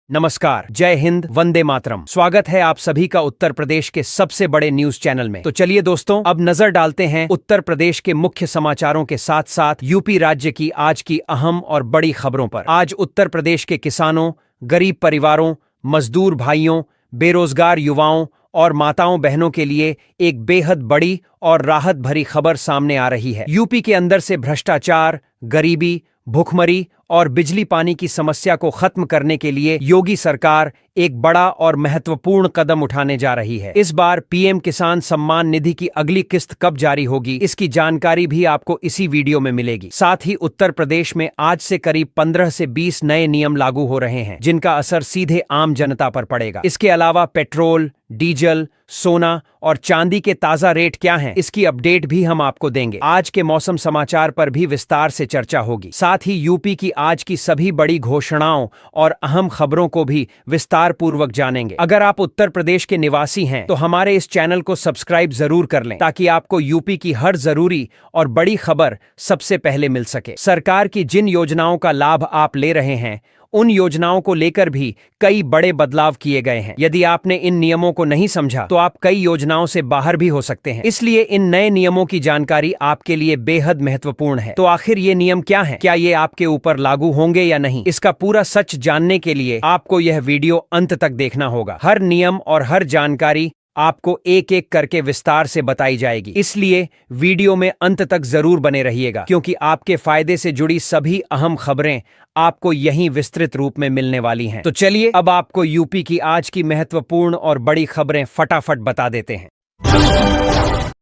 नमस्कार, जय हिंद, वंदे मातरम। स्वागत है आप सभी का उत्तर प्रदेश के सबसे बड़े न्यूज चैनल में। तो चलिए दोस्तों, अब नजर डालते हैं उत्तर प्रदेश के मुख्य समाचारों के साथ साथ यूपी राज्य की आज की अहम और बड़ी खबरों पर। आज उत्तर प्रदेश के किसानों, गरीब परिवारों, मजदूर भाइयों, बेरोजगार युवाओं और माताओं बहनों के लिए एक बेहद बड़ी और राहत भरी खबर सामने आ रही है। यूपी के अंदर से भ्रष्टाचार, गरीबी, भुखमरी और बिजली पानी की समस्या को खत्म करने के लिए योगी सरकार एक बड़ा और महत्वपूर्ण कदम उठाने जा रही है। इस बार पीएम किसान सम्मान निधि की अगली किस्त कब जारी होगी, इसकी जानकारी भी आपको इसी वीडियो में मिलेगी। साथ ही उत्तर प्रदेश में आज से करीब 15 से 20 नए नियम लागू हो रहे हैं, जिनका असर सीधे आम जनता पर पड़ेगा। इसके अलावा पेट्रोल, डीजल, सोना और चांदी के ताजा रेट क्या हैं, इसकी अपडेट भी हम आपको देंगे। आज के मौसम समाचार पर भी विस्तार से चर्चा होगी। साथ ही यूपी की आज की सभी बड़ी घोषणाओं और अहम खबरों को भी विस्तार पूर्वक जानेंगे। अगर आप उत्तर प्रदेश के निवासी हैं तो हमारे इस चैनल को सब्सक्राइब जरूर कर लें, ताकि आपको यूपी की हर जरूरी और बड़ी खबर सबसे पहले मिल सके। सरकार की जिन योजनाओं का लाभ आप ले रहे हैं, उन योजनाओं को लेकर भी कई बड़े बदलाव किए गए हैं। यदि आपने इन नियमों को नहीं समझा तो आप कई योजनाओं से बाहर भी हो सकते हैं। इसलिए इन नए नियमों की जानकारी आपके लिए बेहद महत्वपूर्ण है। तो आखिर ये नियम क्या हैं? क्या ये आपके ऊपर लागू होंगे या नहीं? इसका पूरा सच जानने के लिए आपको यह वीडियो अंत तक देखना होगा। हर नियम और हर जानकारी आपको एक एक करके विस्तार से बताई जाएगी, इसलिए वीडियो में अंत तक जरूर बने रहिएगा, क्योंकि आपके फायदे से जुड़ी सभी अहम खबरें आपको यहीं विस्तृत रूप में मिलने वाली हैं। तो चलिए अब आपको यूपी की आज की महत्वपूर्ण और बड़ी खबरें फटाफट बता देते हैं।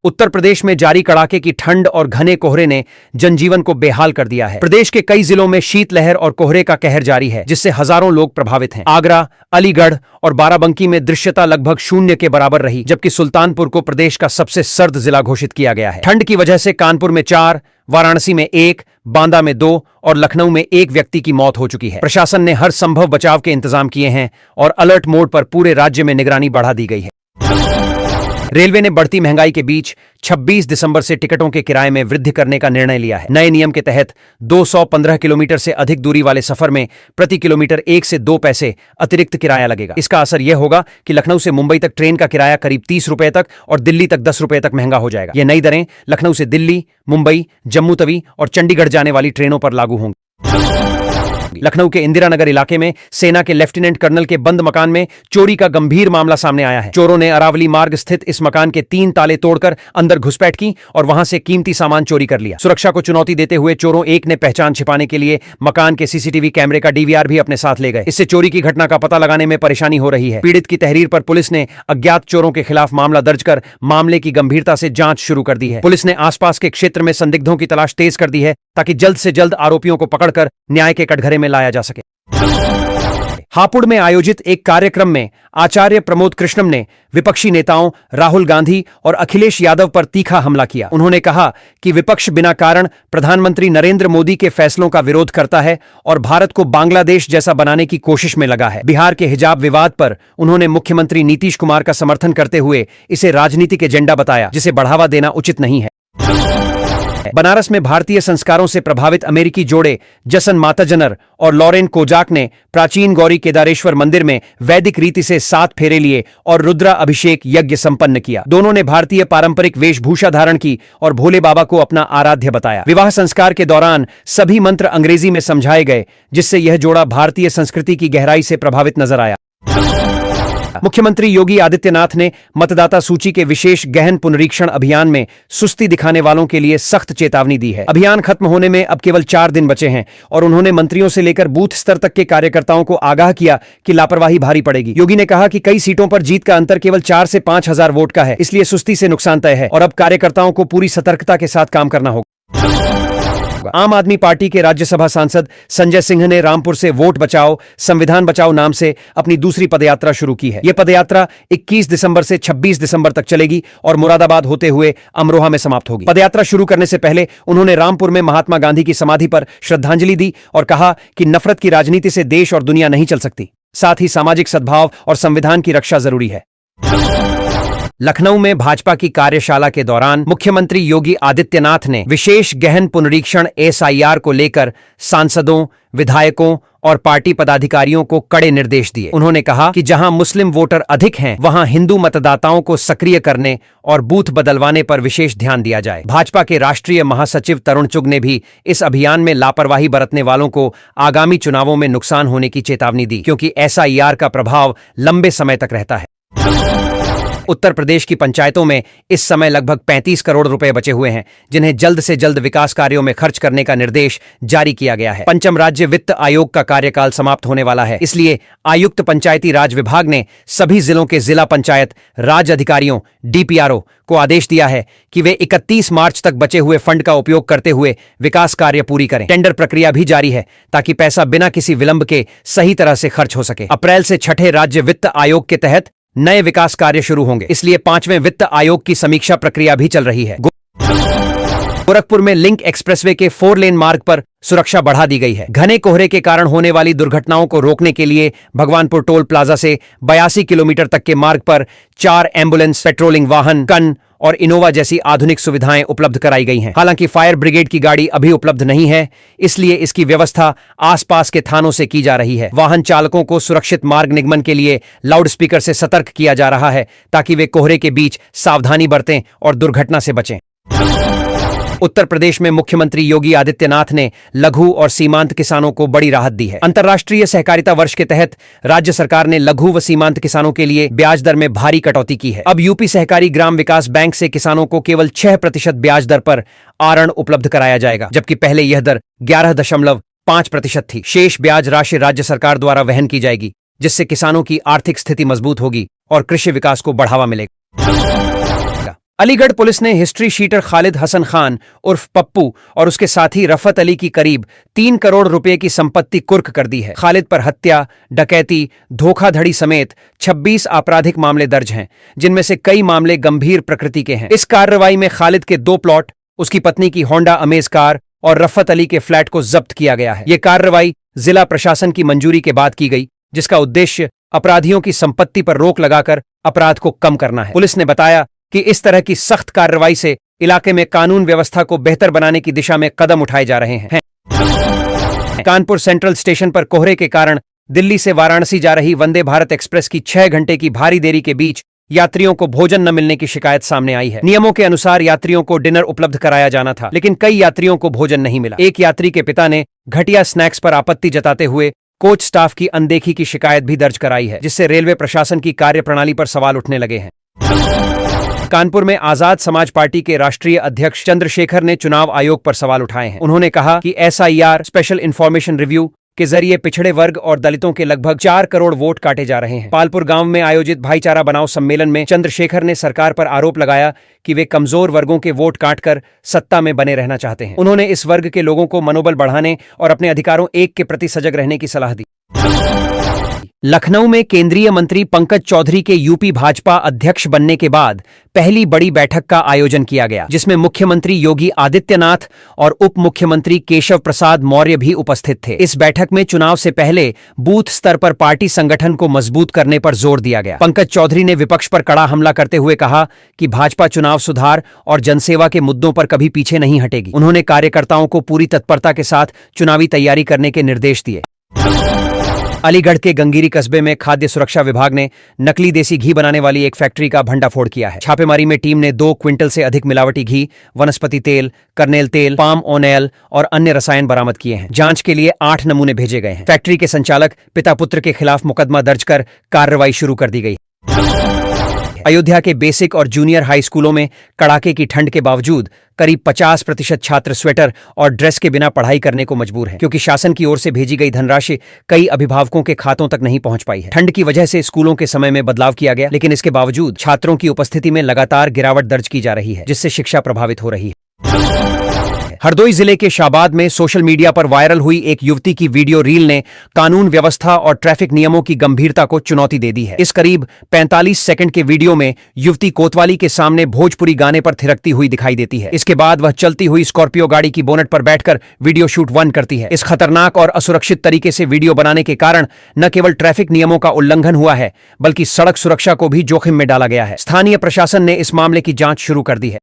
उत्तर प्रदेश में जारी कड़ाके की ठंड और घने कोहरे ने जनजीवन को बेहाल कर दिया है। प्रदेश के कई जिलों में शीतलहर और कोहरे का कहर जारी है, जिससे हजारों लोग प्रभावित हैं। आगरा, अलीगढ़ और बाराबंकी में दृश्यता लगभग 0 के बराबर रही, जबकि सुल्तानपुर को प्रदेश का सबसे सर्द जिला घोषित किया गया है। ठंड की वजह से कानपुर में 4, वाराणसी में 1, बांदा में 2 और लखनऊ में 1 व्यक्ति की मौत हो चुकी है। प्रशासन ने हर संभव बचाव के इंतजाम किए हैं और अलर्ट मोड पर पूरे राज्य में निगरानी बढ़ा दी गई है। रेलवे ने बढ़ती महंगाई के बीच 26 दिसंबर से टिकटों के किराए में वृद्धि करने का निर्णय लिया है। नए नियम के तहत 215 किलोमीटर से अधिक दूरी वाले सफर में प्रति किलोमीटर 1 से 2 पैसे अतिरिक्त किराया लगेगा। इसका असर यह होगा कि लखनऊ से मुंबई तक ट्रेन का किराया करीब 30 रुपए तक और दिल्ली तक 10 रुपए तक महंगा हो जाएगा। ये नई दरें लखनऊ से दिल्ली, मुंबई, जम्मू तवी और चंडीगढ़ जाने वाली ट्रेनों पर लागू होंगी। लखनऊ के इंदिरा नगर इलाके में सेना के लेफ्टिनेंट कर्नल के बंद मकान में चोरी का गंभीर मामला सामने आया है। चोरों ने अरावली मार्ग स्थित इस मकान के 3 ताले तोड़कर अंदर घुसपैठ की और वहां से कीमती सामान चोरी कर लिया। सुरक्षा को चुनौती देते हुए चोरों एक ने पहचान छिपाने के लिए मकान के सीसीटीवी कैमरे का डीवीआर भी अपने साथ ले गए। इससे चोरी की घटना का पता लगाने में परेशानी हो रही है। पीड़ित की तहरीर पर पुलिस ने अज्ञात चोरों के खिलाफ मामला दर्ज कर मामले की गंभीरता से जांच शुरू कर दी है। पुलिस ने आसपास के क्षेत्र में संदिग्धों की तलाश तेज कर दी है, ताकि जल्द से जल्द आरोपियों को पकड़कर न्याय के कटघरे में लाया जा सके। हापुड़ में आयोजित एक कार्यक्रम में आचार्य प्रमोद कृष्णम ने विपक्षी नेताओं राहुल गांधी और अखिलेश यादव पर तीखा हमला किया। उन्होंने कहा कि विपक्ष बिना कारण प्रधानमंत्री नरेंद्र मोदी के फैसलों का विरोध करता है और भारत को बांग्लादेश जैसा बनाने की कोशिश में लगा है। बिहार के हिजाब विवाद पर उन्होंने मुख्यमंत्री नीतीश कुमार का समर्थन करते हुए इसे राजनीतिक एजेंडा बताया, जिसे बढ़ावा देना उचित नहीं है। बनारस में भारतीय संस्कारों से प्रभावित अमेरिकी जोड़े जसन माताजनर और लॉरेन कोजाक ने प्राचीन गौरी केदारेश्वर मंदिर में वैदिक रीति से 7 फेरे लिए और रुद्रा अभिषेक यज्ञ संपन्न किया। दोनों ने भारतीय पारंपरिक वेशभूषा धारण की और भोले बाबा को अपना आराध्य बताया। विवाह संस्कार के दौरान सभी मंत्र अंग्रेजी में समझाए गए, जिससे यह जोड़ा भारतीय संस्कृति की गहराई से प्रभावित नजर आया। मुख्यमंत्री योगी आदित्यनाथ ने मतदाता सूची के विशेष गहन पुनरीक्षण अभियान में सुस्ती दिखाने वालों के लिए सख्त चेतावनी दी है। अभियान खत्म होने में अब केवल 4 दिन बचे हैं और उन्होंने मंत्रियों से लेकर बूथ स्तर तक के कार्यकर्ताओं को आगाह किया कि लापरवाही भारी पड़ेगी। योगी ने कहा कि कई सीटों पर जीत का अंतर केवल 4 से 5 हजार वोट का है, इसलिए सुस्ती से नुकसान तय है और अब कार्यकर्ताओं को पूरी सतर्कता के साथ काम करना होगा। आम आदमी पार्टी के राज्यसभा सांसद संजय सिंह ने रामपुर से वोट बचाओ संविधान बचाओ नाम से अपनी दूसरी पदयात्रा शुरू की है। यह पदयात्रा 21 दिसंबर से 26 दिसंबर तक चलेगी और मुरादाबाद होते हुए अमरोहा में समाप्त होगी। पदयात्रा शुरू करने से पहले उन्होंने रामपुर में महात्मा गांधी की समाधि पर श्रद्धांजलि दी और कहा कि नफरत की राजनीति से देश और दुनिया नहीं चल सकती। साथ ही सामाजिक सद्भाव और संविधान की रक्षा जरूरी है। लखनऊ में भाजपा की कार्यशाला के दौरान मुख्यमंत्री योगी आदित्यनाथ ने विशेष गहन पुनरीक्षण एसआईआर को लेकर सांसदों, विधायकों और पार्टी पदाधिकारियों को कड़े निर्देश दिए। उन्होंने कहा कि जहां मुस्लिम वोटर अधिक हैं, वहां हिंदू मतदाताओं को सक्रिय करने और बूथ बदलवाने पर विशेष ध्यान दिया जाए। भाजपा के राष्ट्रीय महासचिव तरुण चुग ने भी इस अभियान में लापरवाही बरतने वालों को आगामी चुनावों में नुकसान होने की चेतावनी दी, क्योंकि एसआईआर का प्रभाव लंबे समय तक रहता है। उत्तर प्रदेश की पंचायतों में इस समय लगभग 35 करोड़ रुपए बचे हुए हैं, जिन्हें जल्द से जल्द विकास कार्यों में खर्च करने का निर्देश जारी किया गया है। पंचम राज्य वित्त आयोग का कार्यकाल समाप्त होने वाला है, इसलिए आयुक्त पंचायती राज विभाग ने सभी जिलों के जिला पंचायत राज अधिकारियों डीपीआरओ को आदेश दिया है कि वे 31 मार्च तक बचे हुए फंड का उपयोग करते हुए विकास कार्य पूरी करें। टेंडर प्रक्रिया भी जारी है ताकि पैसा बिना किसी विलंब के सही तरह से खर्च हो सके। अप्रैल से छठे राज्य वित्त आयोग के तहत नए विकास कार्य शुरू होंगे, इसलिए 5वें वित्त आयोग की समीक्षा प्रक्रिया भी चल रही है। गोरखपुर में लिंक एक्सप्रेसवे के 4 लेन मार्ग पर सुरक्षा बढ़ा दी गई है। घने कोहरे के कारण होने वाली दुर्घटनाओं को रोकने के लिए भगवानपुर टोल प्लाजा से 82 किलोमीटर तक के मार्ग पर 4 एम्बुलेंस, पेट्रोलिंग वाहन, कन और इनोवा जैसी आधुनिक सुविधाएं उपलब्ध कराई गई हैं। हालांकि फायर ब्रिगेड की गाड़ी अभी उपलब्ध नहीं है, इसलिए इसकी व्यवस्था आसपास के थानों से की जा रही है। वाहन चालकों को सुरक्षित मार्ग निगमन के लिए लाउडस्पीकर से सतर्क किया जा रहा है ताकि वे कोहरे के बीच सावधानी बरतें और दुर्घटना से बचें। उत्तर प्रदेश में मुख्यमंत्री योगी आदित्यनाथ ने लघु और सीमांत किसानों को बड़ी राहत दी है। अंतर्राष्ट्रीय सहकारिता वर्ष के तहत राज्य सरकार ने लघु व सीमांत किसानों के लिए ब्याज दर में भारी कटौती की है। अब यूपी सहकारी ग्राम विकास बैंक से किसानों को केवल 6% ब्याज दर पर आरण उपलब्ध कराया जाएगा, जबकि पहले यह दर 11.5% थी। शेष ब्याज राशि राज्य सरकार द्वारा वहन की जाएगी, जिससे किसानों की आर्थिक स्थिति मजबूत होगी और कृषि विकास को बढ़ावा मिलेगा। अलीगढ़ पुलिस ने हिस्ट्री शीटर खालिद हसन खान उर्फ पप्पू और उसके साथी रफत अली की करीब 3 करोड़ रुपए की संपत्ति कुर्क कर दी है। खालिद पर हत्या, डकैती, धोखाधड़ी समेत 26 आपराधिक मामले दर्ज हैं, जिनमें से कई मामले गंभीर प्रकृति के हैं। इस कार्रवाई में खालिद के 2 प्लॉट, उसकी पत्नी की होंडा अमेज कार और रफत अली के फ्लैट को जब्त किया गया है। यह कार्रवाई जिला प्रशासन की मंजूरी के बाद की गई, जिसका उद्देश्य अपराधियों की संपत्ति पर रोक लगाकर अपराध को कम करना है। पुलिस ने बताया कि इस तरह की सख्त कार्रवाई से इलाके में कानून व्यवस्था को बेहतर बनाने की दिशा में कदम उठाए जा रहे हैं। कानपुर सेंट्रल स्टेशन पर कोहरे के कारण दिल्ली से वाराणसी जा रही वंदे भारत एक्सप्रेस की 6 घंटे की भारी देरी के बीच यात्रियों को भोजन न मिलने की शिकायत सामने आई है। नियमों के अनुसार यात्रियों को डिनर उपलब्ध कराया जाना था, लेकिन कई यात्रियों को भोजन नहीं मिला। एक यात्री के पिता ने घटिया स्नैक्स पर आपत्ति जताते हुए कोच स्टाफ की अनदेखी की शिकायत भी दर्ज कराई है, जिससे रेलवे प्रशासन की कार्यप्रणाली पर सवाल उठने लगे हैं। कानपुर में आजाद समाज पार्टी के राष्ट्रीय अध्यक्ष चंद्रशेखर ने चुनाव आयोग पर सवाल उठाए हैं। उन्होंने कहा कि एसआईआर स्पेशल इंफॉर्मेशन रिव्यू के जरिए पिछड़े वर्ग और दलितों के लगभग 4 करोड़ वोट काटे जा रहे हैं। पालपुर गांव में आयोजित भाईचारा बनाओ सम्मेलन में चंद्रशेखर ने सरकार पर आरोप लगाया कि वे कमजोर वर्गों के वोट काटकर सत्ता में बने रहना चाहते हैं। उन्होंने इस वर्ग के लोगों को मनोबल बढ़ाने और अपने अधिकारों के प्रति सजग रहने की सलाह दी। लखनऊ में केंद्रीय मंत्री पंकज चौधरी के यूपी भाजपा अध्यक्ष बनने के बाद पहली बड़ी बैठक का आयोजन किया गया, जिसमें मुख्यमंत्री योगी आदित्यनाथ और उप मुख्यमंत्री केशव प्रसाद मौर्य भी उपस्थित थे। इस बैठक में चुनाव से पहले बूथ स्तर पर पार्टी संगठन को मजबूत करने पर जोर दिया गया। पंकज चौधरी ने विपक्ष पर कड़ा हमला करते हुए कहा कि भाजपा चुनाव सुधार और जनसेवा के मुद्दों पर कभी पीछे नहीं हटेगी। उन्होंने कार्यकर्ताओं को पूरी तत्परता के साथ चुनावी तैयारी करने के निर्देश दिए। अलीगढ़ के गंगीरी कस्बे में खाद्य सुरक्षा विभाग ने नकली देसी घी बनाने वाली एक फैक्ट्री का भंडाफोड़ किया है। छापेमारी में टीम ने 2 क्विंटल से अधिक मिलावटी घी, वनस्पति तेल, कर्नेल तेल, पाम ऑयल और अन्य रसायन बरामद किए हैं। जांच के लिए 8 नमूने भेजे गए हैं। फैक्ट्री के संचालक पिता पुत्र के खिलाफ मुकदमा दर्ज कर कार्रवाई शुरू कर दी गई। अयोध्या के बेसिक और जूनियर हाई स्कूलों में कड़ाके की ठंड के बावजूद करीब 50% छात्र स्वेटर और ड्रेस के बिना पढ़ाई करने को मजबूर हैं, क्योंकि शासन की ओर से भेजी गई धनराशि कई अभिभावकों के खातों तक नहीं पहुंच पाई है। ठंड की वजह से स्कूलों के समय में बदलाव किया गया, लेकिन इसके बावजूद छात्रों की उपस्थिति में लगातार गिरावट दर्ज की जा रही है, जिससे शिक्षा प्रभावित हो रही है। है। हरदोई जिले के शाबाद में सोशल मीडिया पर वायरल हुई एक युवती की वीडियो रील ने कानून व्यवस्था और ट्रैफिक नियमों की गंभीरता को चुनौती दे दी है। इस करीब 45 सेकंड के वीडियो में युवती कोतवाली के सामने भोजपुरी गाने पर थिरकती हुई दिखाई देती है। इसके बाद वह चलती हुई स्कॉर्पियो गाड़ी की बोनट पर बैठकर वीडियो शूट 1 करती है। इस खतरनाक और असुरक्षित तरीके से वीडियो बनाने के कारण न केवल ट्रैफिक नियमों का उल्लंघन हुआ है, बल्कि सड़क सुरक्षा को भी जोखिम में डाला गया है। स्थानीय प्रशासन ने इस मामले की जांच शुरू कर दी है।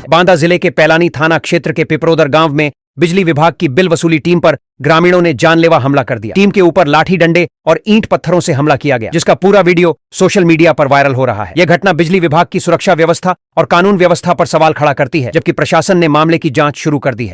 बांदा जिले के पैलानी थाना क्षेत्र के पिपरोदर गांव में बिजली विभाग की बिल वसूली टीम पर ग्रामीणों ने जानलेवा हमला कर दिया। टीम के ऊपर लाठी डंडे और ईंट पत्थरों से हमला किया गया, जिसका पूरा वीडियो सोशल मीडिया पर वायरल हो रहा है। यह घटना बिजली विभाग की सुरक्षा व्यवस्था और कानून व्यवस्था पर सवाल खड़ा करती है, जबकि प्रशासन ने मामले की जांच शुरू कर दी है।